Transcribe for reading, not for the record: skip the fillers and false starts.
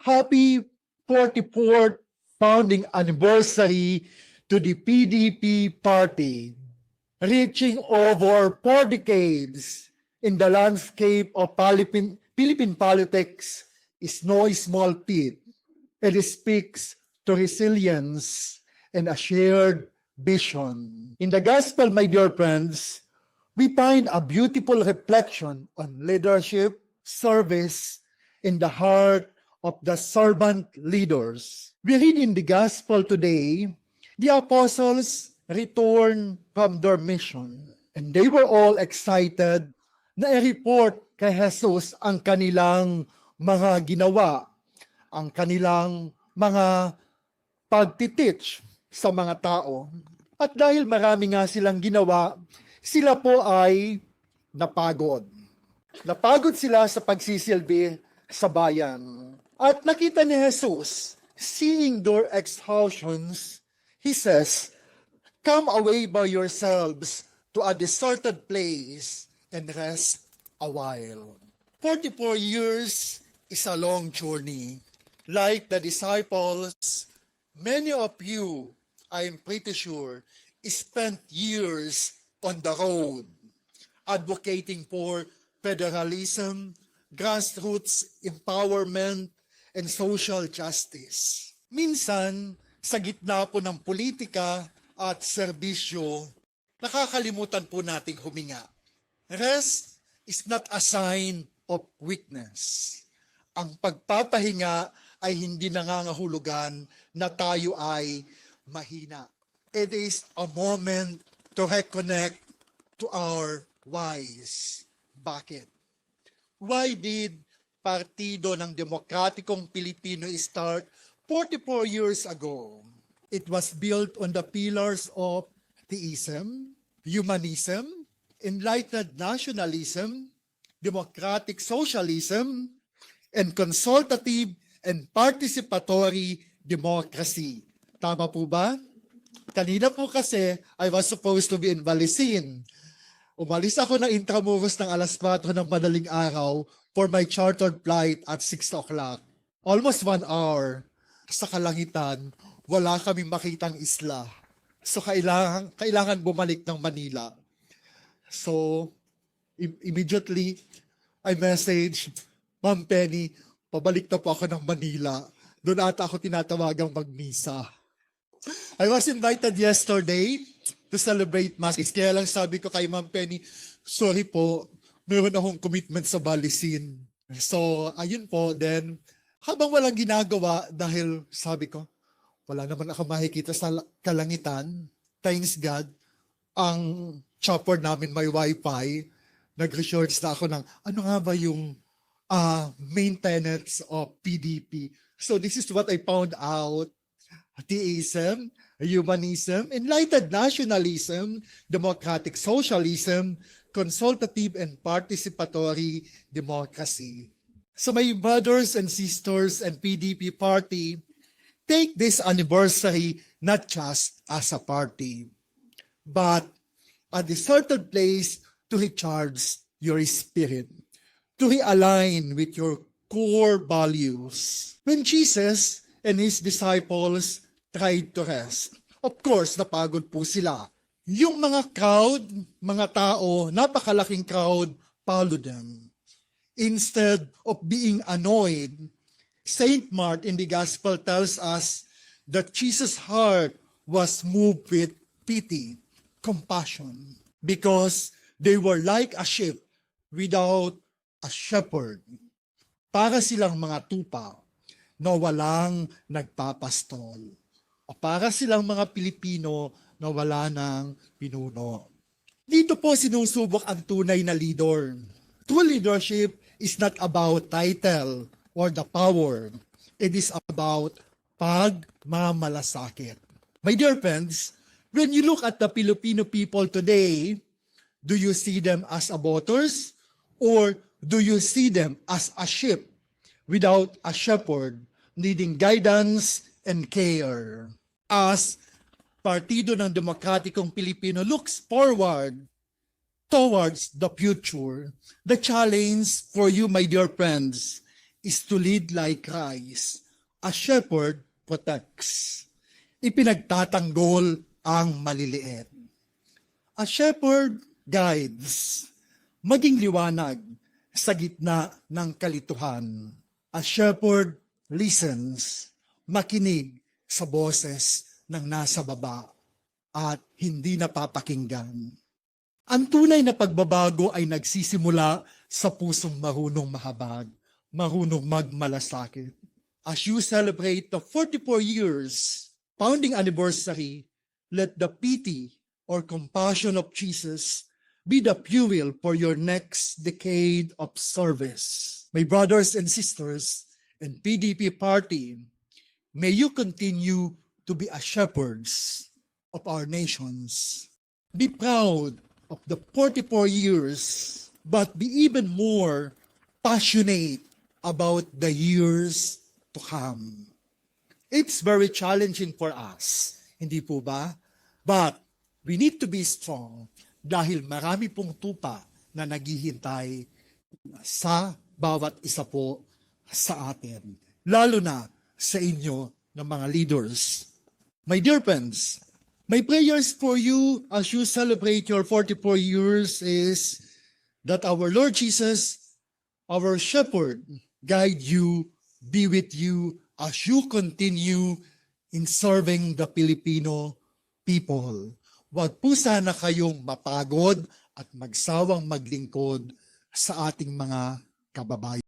Happy 44th founding anniversary to the PDP party, reaching over 4 decades in the landscape of Philippine politics is no small feat. It speaks to resilience and a shared vision. In the gospel, my dear friends, we find a beautiful reflection on leadership, service, in the heart of the servant leaders. We read in the gospel today, the apostles returned from their mission, and they were all excited na i-report kay Jesus ang kanilang mga ginawa, ang kanilang mga pagtiteach sa mga tao. At dahil marami nga silang ginawa, sila po ay napagod. Napagod sila sa pagsisilbi sa bayan. At nakita ni Jesus, seeing their exhaustions, He says, "Come away by yourselves to a deserted place and rest a while." 44 years is a long journey. Like the disciples, many of you, I'm pretty sure, spent years on the road advocating for federalism, grassroots empowerment, and social justice. Minsan, sa gitna po ng politika at serbisyo, nakakalimutan po nating huminga. Rest is not a sign of weakness. Ang pagpapahinga ay hindi nangangahulugan na tayo ay mahina. It is a moment to reconnect to our whys. Bakit? Why did Partido ng Demokratikong Pilipino start 44 years ago? It was built on the pillars of theism, humanism, enlightened nationalism, democratic socialism, and consultative and participatory democracy. Tama po ba? Kanina po kasi, I was supposed to be in Balisin. Umalis ako ng Intramuros ng alas 4 ng madaling araw for my chartered flight at 6 o'clock. Almost 1 hour. Sa kalangitan, wala kaming makitang isla. So kailangan bumalik ng Manila. So immediately, I messaged, "Ma'am Penny, pabalik na po ako ng Manila. Doon ata ako tinatawagang magmisa." I was invited yesterday to celebrate Mass. Kaya lang sabi ko kay Ma'am Penny, "Sorry po, meron akong commitment sa Balisin." So, ayun po. Then, habang walang ginagawa, dahil sabi ko, wala naman ako makikita sa kalangitan, thanks God, ang chopper namin may wifi, nag-research na ako ng ano nga ba yung main tenets of PDP. So, this is what I found out. Theism, humanism, enlightened nationalism, democratic socialism, consultative and participatory democracy. So my brothers and sisters and PDP party, take this anniversary not just as a party, but a deserted place to recharge your spirit, to realign with your core values. When Jesus and His disciples tried to rest, of course, napagod po sila. Yung mga crowd, mga tao, napakalaking crowd, followed them. Instead of being annoyed, Saint Mark in the Gospel tells us that Jesus' heart was moved with pity, compassion, because they were like a sheep without a shepherd. Para silang mga tupa na walang nagpapastol. O para silang mga Pilipino na wala ng pinuno. Dito po sinusubok ang tunay na leader. True leadership is not about title or the power. It is about pagmamalasakit. My dear friends, when you look at the Filipino people today, do you see them as voters or do you see them as a sheep without a shepherd needing guidance and care? As Partido ng Demokratikong Pilipino looks forward towards the future, the challenge for you, my dear friends, is to lead like Christ. A shepherd protects. Ipinagtatanggol ang maliliit. A shepherd guides. Maging liwanag sa gitna ng kalituhan. A shepherd listens. Makinig sa boses ng nasa baba at hindi napapakinggan. Ang tunay na pagbabago ay nagsisimula sa pusong marunong mahabag, marunong magmalasakit. As you celebrate the 44 years founding anniversary, let the pity or compassion of Jesus be the fuel for your next decade of service. My brothers and sisters in PDP party, may you continue to be a shepherds of our nations. Be proud of the 44 years, but be even more passionate about the years to come. It's very challenging for us, hindi po ba? But we need to be strong dahil marami pong tupa na naghihintay sa bawat isa po sa atin. Lalo na sa inyo ng mga leaders. My dear friends, my prayers for you as you celebrate your 44 years is that our Lord Jesus, our shepherd, guide you, be with you as you continue in serving the Filipino people. Huwag po sana kayong mapagod at magsawang maglingkod sa ating mga kababayan.